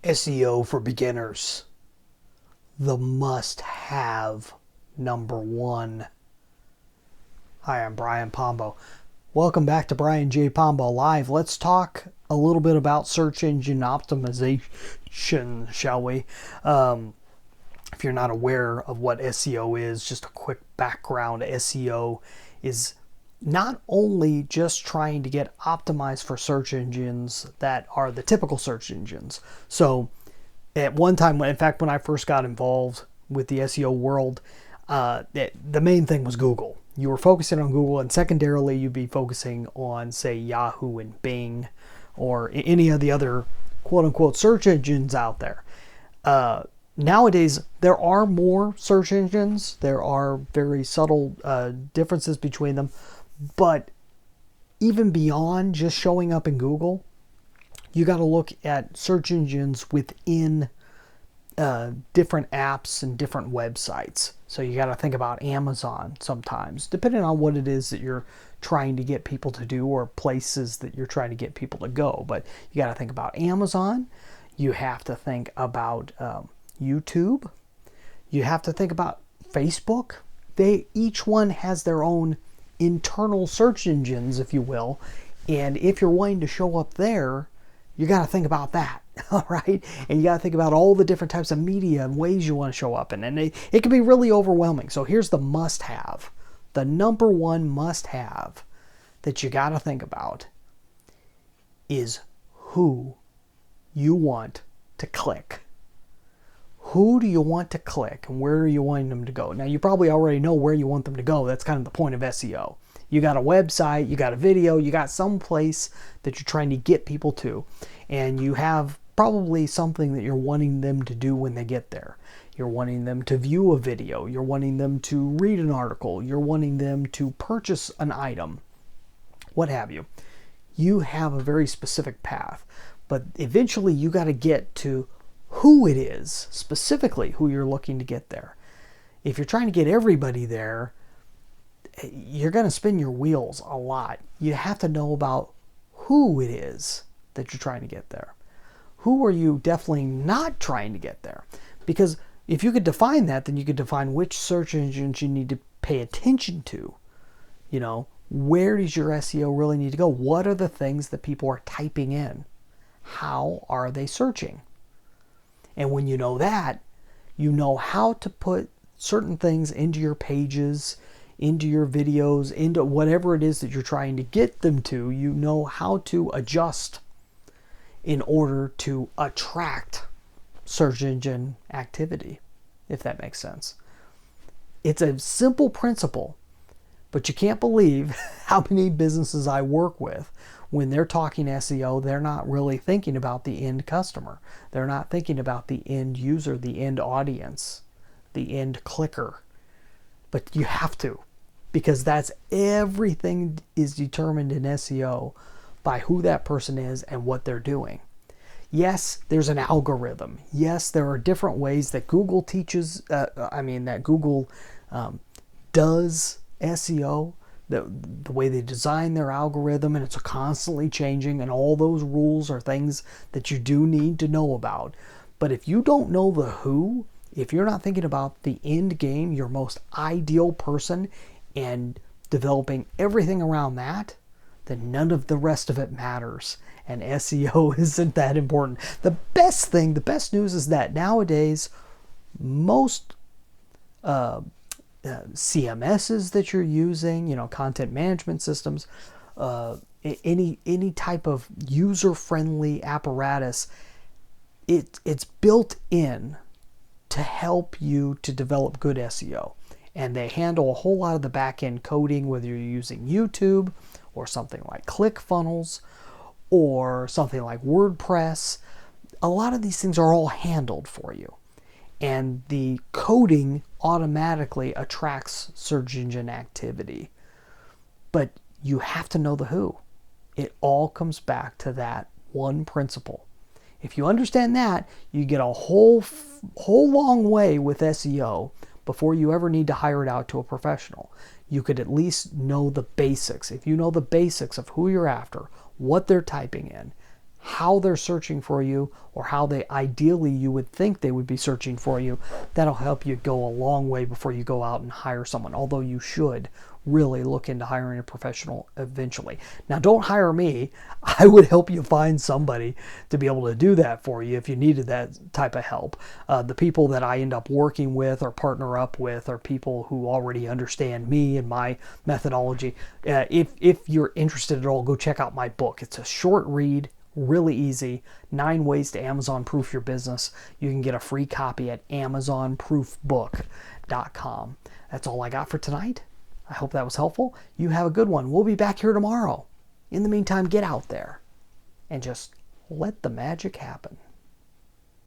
SEO for beginners, the must-have number one. Hi, I'm Brian Pombo. Welcome back to Brian J. Pombo Live. Let's talk a little bit about search engine optimization, shall we? If you're not aware of what SEO is, just a quick background. SEO is not only just trying to get optimized for search engines that are the typical search engines. So at one time, in fact, when I first got involved with the SEO world, the main thing was Google. You were focusing on Google, and secondarily you'd be focusing on, say, Yahoo and Bing or any of the other quote-unquote search engines out there. Nowadays, there are more search engines. There are very subtle differences between them. But even beyond just showing up in Google, you got to look at search engines within different apps and different websites. So you got to think about Amazon sometimes, depending on what it is that you're trying to get people to do or places that you're trying to get people to go. But you got to think about Amazon. You have to think about YouTube. You have to think about Facebook. Each one has their own internal search engines, if you will. And if you're wanting to show up there, you got to think about that. All right. And you got to think about all the different types of media and ways you want to show up in. And it can be really overwhelming. So here's the must have. The number one must have that you got to think about is who you want to click. Who do you want to click and where are you wanting them to go? Now, you probably already know where you want them to go. That's kind of the point of SEO. You got a website, you got a video, you got some place that you're trying to get people to, and you have probably something that you're wanting them to do when they get there. You're wanting them to view a video, you're wanting them to read an article, you're wanting them to purchase an item, what have you. You have a very specific path, but eventually you got to get to who it is, specifically who you're looking to get there. If you're trying to get everybody there, you're going to spin your wheels a lot. You have to know about who it is that you're trying to get there. Who are you definitely not trying to get there? Because if you could define that, then you could define which search engines you need to pay attention to. You know, where does your SEO really need to go? What are the things that people are typing in? How are they searching? And when you know that, you know how to put certain things into your pages, into your videos, into whatever it is that you're trying to get them to. You know how to adjust in order to attract search engine activity, if that makes sense. It's a simple principle, but you can't believe how many businesses I work with. When they're talking SEO, they're not really thinking about the end customer. They're not thinking about the end user, the end audience, the end clicker. But you have to, because that's everything is determined in SEO by who that person is and what they're doing. Yes, there's an algorithm. Yes, there are different ways that Google teaches, that Google does SEO. The way they design their algorithm, and it's constantly changing, and all those rules are things that you do need to know about. But if you don't know the who, if you're not thinking about the end game, your most ideal person, and developing everything around that, then none of the rest of it matters. And SEO isn't that important. The best news is that nowadays, most CMSs that you're using, content management systems, any type of user-friendly apparatus, it's built in to help you to develop good SEO. And they handle a whole lot of the back-end coding, whether you're using YouTube or something like ClickFunnels or something like WordPress. A lot of these things are all handled for you. And the coding automatically attracts search engine activity. But you have to know the who. It all comes back to that one principle. If you understand that, you get a whole long way with SEO before you ever need to hire it out to a professional. You could at least know the basics. If you know the basics of who you're after, what they're typing in, how they're searching for you, or how they ideally you would think they would be searching for you. That'll help you go a long way before you go out and hire someone, although you should really look into hiring a professional eventually. Now, don't hire me. I would help you find somebody to be able to do that for you if you needed that type of help. The people that I end up working with or partner up with are people who already understand me and my methodology. If you're interested at all, go check out my book. It's a short read, really easy, 9 ways to Amazon proof your business. You can get a free copy at amazonproofbook.com. That's all I got for tonight. I hope that was helpful. You have a good one. We'll be back here tomorrow. In the meantime, get out there and just let the magic happen.